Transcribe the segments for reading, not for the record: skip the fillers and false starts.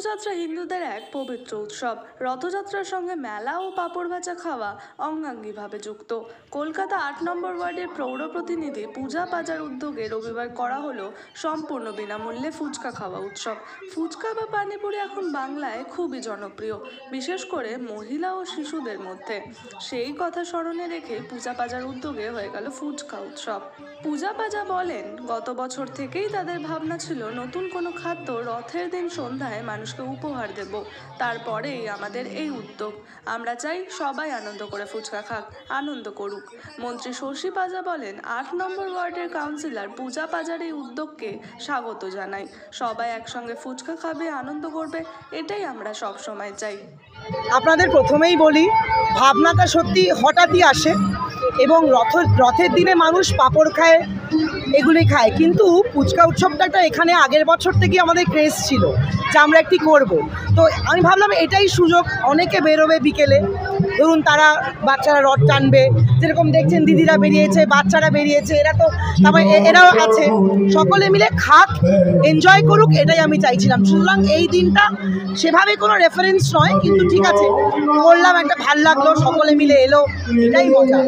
রথযাত্রা হিন্দুদের এক পবিত্র উৎসব। রথযাত্রার সঙ্গে মেলা ও পাঁপড় ভাজা খাওয়া অঙ্গাঙ্গিভাবে যুক্ত। কলকাতা ৮ নম্বর ওয়ার্ডের পৌর প্রতিনিধি পূজা পাজার উদ্যোগে রবিবার করা হলো সম্পূর্ণ বিনামূল্যে ফুচকা খাওয়া উৎসব। ফুচকা বা পানিপুরি এখন বাংলায় খুবই জনপ্রিয়, বিশেষ করে মহিলা ও শিশুদের মধ্যে। সেই কথা স্মরণে রেখে পূজা পাজার উদ্যোগে হয়ে গেল ফুচকা উৎসব। পূজা পাজা বলেন, গত বছর থেকেই তাদের ভাবনা ছিল নতুন কোনো খাদ্য রথের দিন সন্ধ্যায় মানুষকে উপহার দেব। তারপরেই আমাদের এই উদ্যোগ। আমরা চাই সবাই আনন্দ করে ফুচকা খাক, আনন্দ করুক। মন্ত্রী শশী পাজা বলেন, ৮ নম্বর ওয়ার্ডের কাউন্সিলর পূজা পাজার এই উদ্যোগকে স্বাগত জানাই। সবাই একসঙ্গে ফুচকা খাবে, আনন্দ করবে, এটাই আমরা সব সময় চাই। আপনাদের প্রথমেই বলি, ভাবনাটা সত্যি হঠাৎই আসে এবং রথের দিনে মানুষ পাঁপড় খায়, এগুলি খায়, কিন্তু ফুচকা উৎসবটা এখানে আগের বছর থেকেই আমাদের ক্রেজ ছিল যে আমরা একটি করব। তো আমি ভাবলাম এটাই সুযোগ, অনেকে বেরোবে বিকেলে, ধরুন তারা বাচ্চারা রথ টানবে, যেরকম দেখছেন দিদিরা বেরিয়েছে, বাচ্চারা বেরিয়েছে, এরা তো তারপরে এরাও আছে, সকলে মিলে খাক, এনজয় করুক, এটাই আমি চাইছিলাম। সুতরাং এই দিনটা সেভাবে কোনো রেফারেন্স নয়, কিন্তু ঠিক আছে করলাম, একটা ভাল লাগলো, সকলে মিলে এলো, এটাই মজা।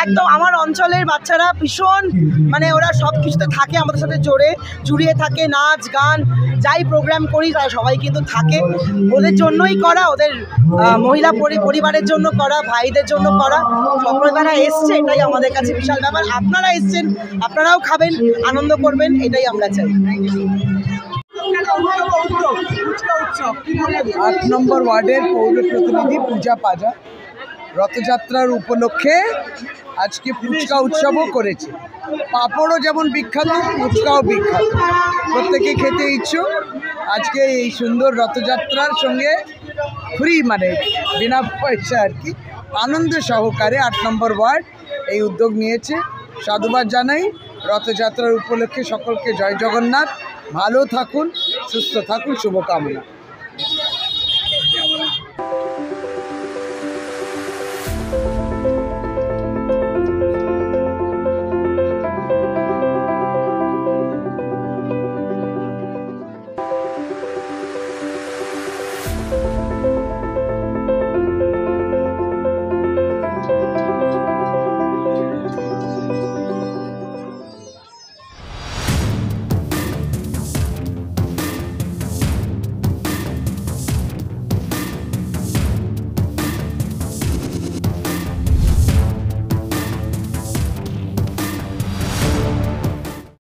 একদম আমার অঞ্চলের বাচ্চারা ভীষণ, মানে ওরা সব কিছুতে থাকে, আমাদের সাথে জুড়িয়ে থাকে, নাচ গান যাই প্রোগ্রাম করি তারা সবাই কিন্তু থাকে। ওদের জন্যই করা, ওদের মহিলা পরিবারের জন্য করা, ভাইদের জন্য করা, সকলে তারা এসছে, এটাই আমাদের কাছে বিশাল ব্যাপার। আপনারা এসছেন, আপনারাও খাবেন, আনন্দ করবেন, এটাই আমরা চাই। ৮ নম্বর ওয়ার্ডের পৌর প্রতিনিধি পূজা পাজা রথযাত্রার উপলক্ষে আজকে ফুচকা উৎসবও করেছে। পাঁপড়ও যেমন বিখ্যাত, ফুচকাও বিখ্যাত, প্রত্যেকে খেতে ইচ্ছুক। আজকে এই সুন্দর রথযাত্রার সঙ্গে ফ্রি, মানে বিনা পয়সা আর কি, আনন্দ সহকারে ৮ নম্বর ওয়ার্ড এই উদ্যোগ নিয়েছে। সাধুবাদ জানাই। রথযাত্রার উপলক্ষে সকলকে জয় জগন্নাথ, ভালো থাকুন, সুস্থ থাকুন, শুভকামনা।